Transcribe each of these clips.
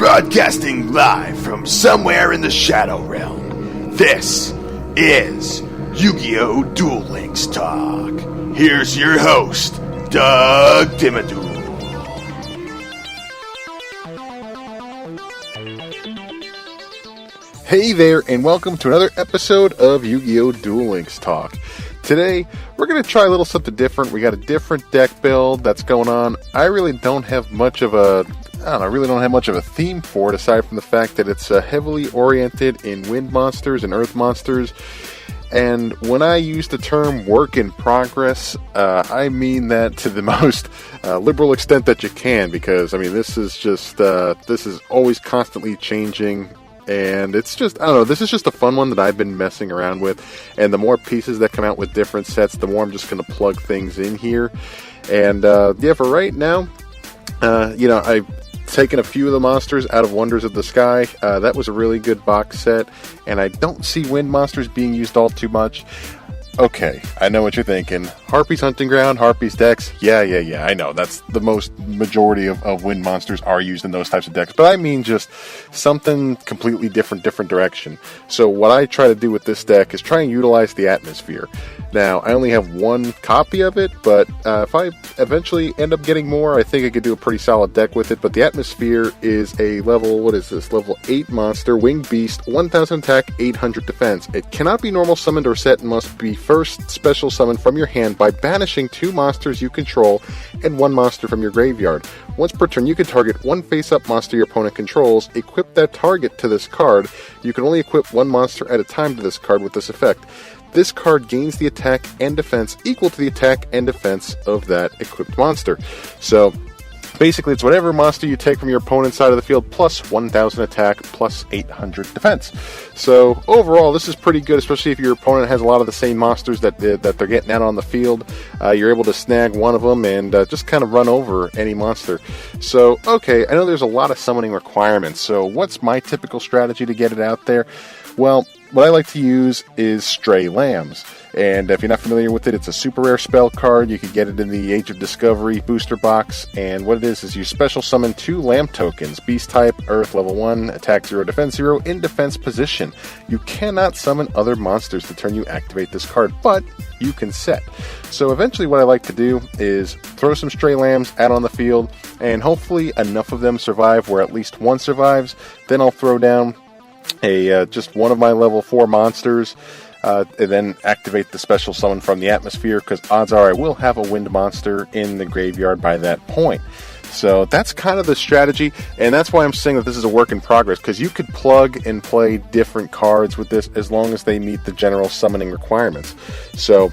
Broadcasting live from somewhere in the Shadow Realm, this is YuGiOh Duel Links Talk. Here's your host, Doug Dimmadoo. Hey there, and welcome to another episode of YuGiOh Duel Links Talk. Today, we're going to try a little something different. We got a different deck build that's going on. I really don't have much of a theme for it, aside from the fact that it's heavily oriented in wind monsters and earth monsters. And when I use the term work in progress, I mean that to the most liberal extent that you can, because, I mean, this is always constantly changing. And it's just, I don't know, this is just a fun one that I've been messing around with. And the more pieces that come out with different sets, the more I'm just going to plug things in here. And, for right now, I've taken a few of the monsters out of Wonders of the Sky. That was a really good box set. And I don't see wind monsters being used all too much. Okay, I know what you're thinking. Harpy's Hunting Ground, Harpy's decks. Yeah, I know. That's the majority of wind monsters are used in those types of decks. But I mean just something completely different direction. So what I try to do with this deck is try and utilize the atmosphere. Now, I only have one copy of it, but if I eventually end up getting more, I think I could do a pretty solid deck with it. But the atmosphere is a level 8 monster, Winged Beast, 1000 attack, 800 defense. It cannot be normal summoned or set and must be first special summoned from your hand by banishing 2 monsters you control and 1 monster from your graveyard. Once per turn, you can target 1 face-up monster your opponent controls, equip that target to this card. You can only equip 1 monster at a time to this card with this effect. This card gains the attack and defense equal to the attack and defense of that equipped monster. So, basically, it's whatever monster you take from your opponent's side of the field plus 1000 attack plus 800 defense. So, overall, this is pretty good, especially if your opponent has a lot of the same monsters that they're getting out on the field. You're able to snag one of them and just kind of run over any monster. So, okay, I know there's a lot of summoning requirements. So, what's my typical strategy to get it out there? Well, what I like to use is Stray Lambs. And if you're not familiar with it, it's a super rare spell card. You can get it in the Age of Discovery booster box. And what it is you special summon 2 lamb tokens. Beast type, Earth, level 1, attack 0, defense 0, in defense position. You cannot summon other monsters the turn you activate this card, but you can set. So eventually what I like to do is throw some Stray Lambs out on the field, and hopefully enough of them survive where at least one survives. Then I'll throw down just one of my level 4 monsters, and then activate the special summon from the atmosphere, because odds are I will have a wind monster in the graveyard by that point. So that's kind of the strategy, and that's why I'm saying that this is a work in progress, because you could plug and play different cards with this as long as they meet the general summoning requirements. So,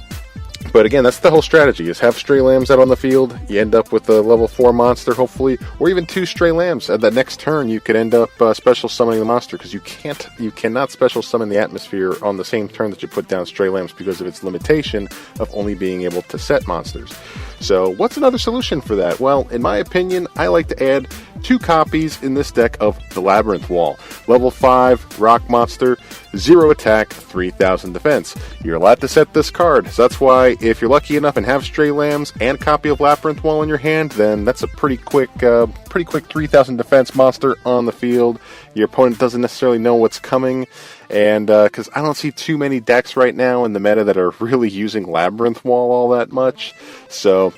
but again, that's the whole strategy, is have Stray Lambs out on the field. You end up with a level 4 monster, hopefully, or even 2 Stray Lambs. At the next turn, you could end up special summoning the monster, because you cannot special summon the atmosphere on the same turn that you put down Stray Lambs because of its limitation of only being able to set monsters. So, what's another solution for that? Well, in my opinion, I like to add 2 copies in this deck of the Labyrinth Wall. Level 5, rock monster, 0 attack, 3000 defense. You're allowed to set this card, so that's why if you're lucky enough and have Stray Lambs and a copy of Labyrinth Wall in your hand, then that's a pretty quick 3000 defense monster on the field. Your opponent doesn't necessarily know what's coming, and because I don't see too many decks right now in the meta that are really using Labyrinth Wall all that much, so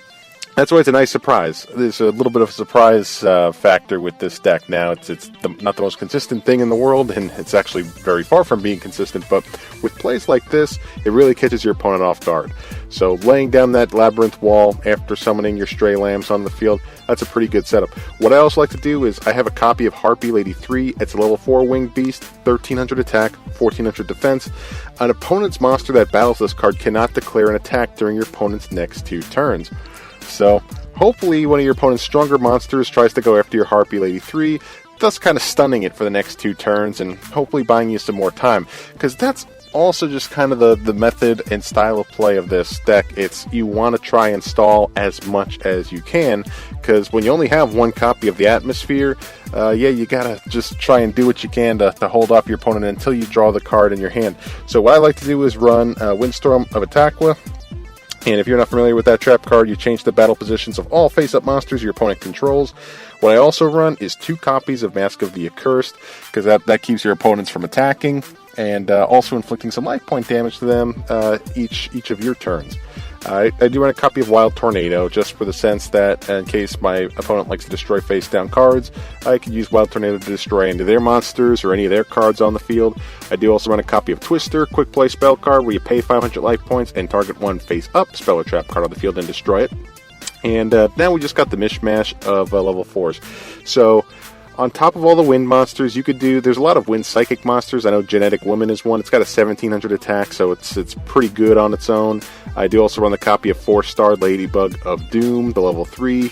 that's why it's a nice surprise. There's a little bit of a surprise factor with this deck now. It's not the most consistent thing in the world, and it's actually very far from being consistent, but with plays like this, it really catches your opponent off guard. So laying down that Labyrinth Wall after summoning your Stray Lambs on the field, that's a pretty good setup. What I also like to do is I have a copy of Harpy Lady 3. It's a level 4 Winged Beast, 1300 attack, 1400 defense. An opponent's monster that battles this card cannot declare an attack during your opponent's next 2 turns. So, hopefully one of your opponent's stronger monsters tries to go after your Harpy Lady 3, thus kind of stunning it for the next 2 turns, and hopefully buying you some more time. Because that's also just kind of the method and style of play of this deck. It's you want to try and stall as much as you can, because when you only have 1 copy of the atmosphere, you gotta just try and do what you can to hold off your opponent until you draw the card in your hand. So what I like to do is run Windstorm of Atakwa, And if you're not familiar with that trap card, you change the battle positions of all face-up monsters your opponent controls. What I also run is 2 copies of Mask of the Accursed, because that keeps your opponents from attacking, and also inflicting some life point damage to them each of your turns. I do run a copy of Wild Tornado, just for the sense that in case my opponent likes to destroy face-down cards, I could use Wild Tornado to destroy any of their monsters or any of their cards on the field. I do also run a copy of Twister, quick play spell card, where you pay 500 life points and target one face-up spell or trap card on the field and destroy it. And now we just got the mishmash of level 4s. So, on top of all the wind monsters, you could do... There's a lot of wind psychic monsters. I know Genetic Woman is one. It's got a 1700 attack, so it's pretty good on its own. I do also run the copy of 4-star Ladybug of Doom, the level 3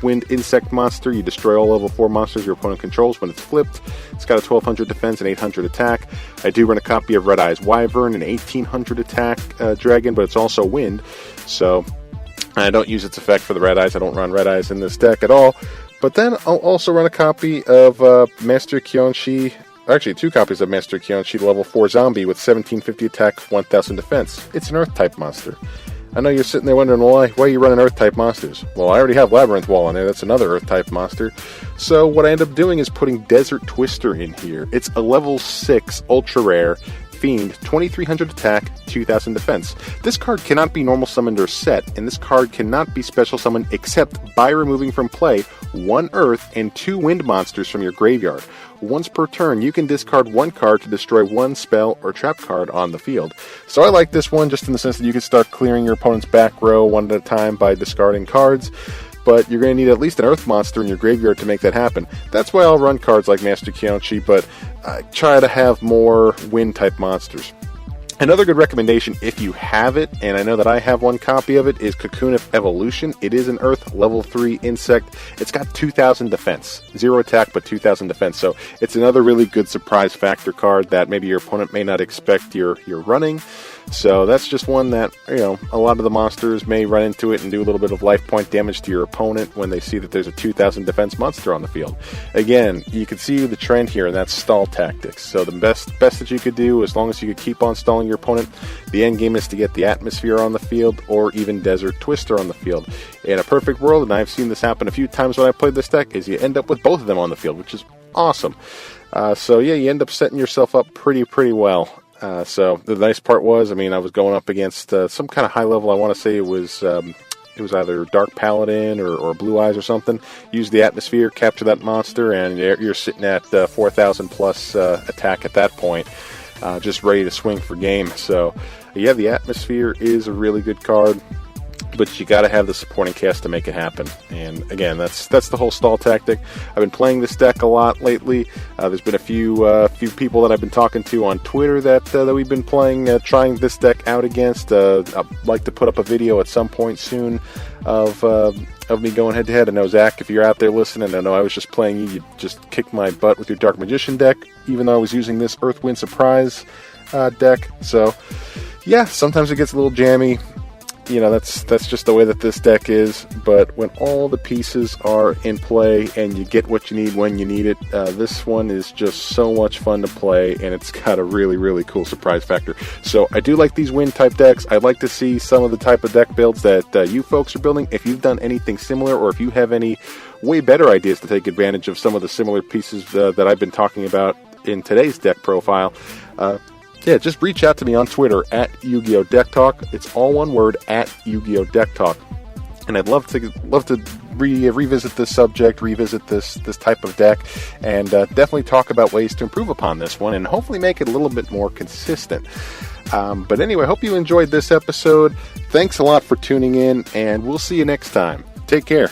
wind insect monster. You destroy all level 4 monsters your opponent controls when it's flipped. It's got a 1200 defense and 800 attack. I do run a copy of Red Eyes Wyvern, an 1800 attack dragon, but it's also wind. So I don't use its effect for the Red Eyes. I don't run Red Eyes in this deck at all. But then I'll also run a copy of Master Kyonshi, actually 2 copies of Master Kyonshi, level 4 zombie with 1750 attack, 1000 defense. It's an Earth-type monster. I know you're sitting there wondering, why are you running Earth-type monsters? Well, I already have Labyrinth Wall in there. That's another Earth-type monster. So what I end up doing is putting Desert Twister in here. It's a level 6 ultra-rare Fiend, 2300 attack, 2000 defense. This card cannot be normal summoned or set, and this card cannot be special summoned except by removing from play 1 Earth and 2 Wind monsters from your graveyard. Once per turn, you can discard 1 card to destroy 1 spell or trap card on the field. So I like this one just in the sense that you can start clearing your opponent's back row one at a time by discarding cards. But you're going to need at least an Earth monster in your graveyard to make that happen. That's why I'll run cards like Master Kyonshi, but I try to have more Wind-type monsters. Another good recommendation, if you have it, and I know that I have 1 copy of it, is Cocoon of Evolution. It is an Earth level 3 insect. It's got 2000 defense. 0 attack, but 2000 defense. So it's another really good surprise factor card that maybe your opponent may not expect you're running. So that's just one that, a lot of the monsters may run into it and do a little bit of life point damage to your opponent when they see that there's a 2000 defense monster on the field. Again, you can see the trend here, and that's stall tactics. So the best that you could do, as long as you could keep on stalling your opponent, the end game is to get the Atmosphere on the field or even Desert Twister on the field. In a perfect world, and I've seen this happen a few times when I played this deck, is you end up with both of them on the field, which is awesome. So yeah, you end up setting yourself up pretty well. So the nice part was, I was going up against some kind of high level. I want to say it was either Dark Paladin or Blue Eyes or something. Use the Atmosphere, capture that monster, and you're sitting at 4,000 plus attack at that point, just ready to swing for game. So yeah, the Atmosphere is a really good card, but you got to have the supporting cast to make it happen. And again, that's the whole stall tactic. I've been playing this deck a lot lately. There's been a few people that I've been talking to on Twitter that we've been playing, trying this deck out against. I'd like to put up a video at some point soon of me going head to head. I know, Zach, if you're out there listening, I know I was just playing you just kicked my butt with your Dark Magician deck, even though I was using this Earthwind Surprise deck. So yeah, sometimes it gets a little jammy. That's just the way that this deck is, but when all the pieces are in play and you get what you need when you need it, this one is just so much fun to play, and it's got a really cool surprise factor. So I do like these wind-type decks. I'd like to see some of the type of deck builds that you folks are building. If you've done anything similar, or if you have any way better ideas to take advantage of some of the similar pieces that I've been talking about in today's deck profile, yeah, just reach out to me on Twitter at YuGiOh Deck Talk. It's all one word, at YuGiOh Deck Talk. And I'd love to revisit this subject, revisit this type of deck, and definitely talk about ways to improve upon this one and hopefully make it a little bit more consistent. But anyway, I hope you enjoyed this episode. Thanks a lot for tuning in, and we'll see you next time. Take care.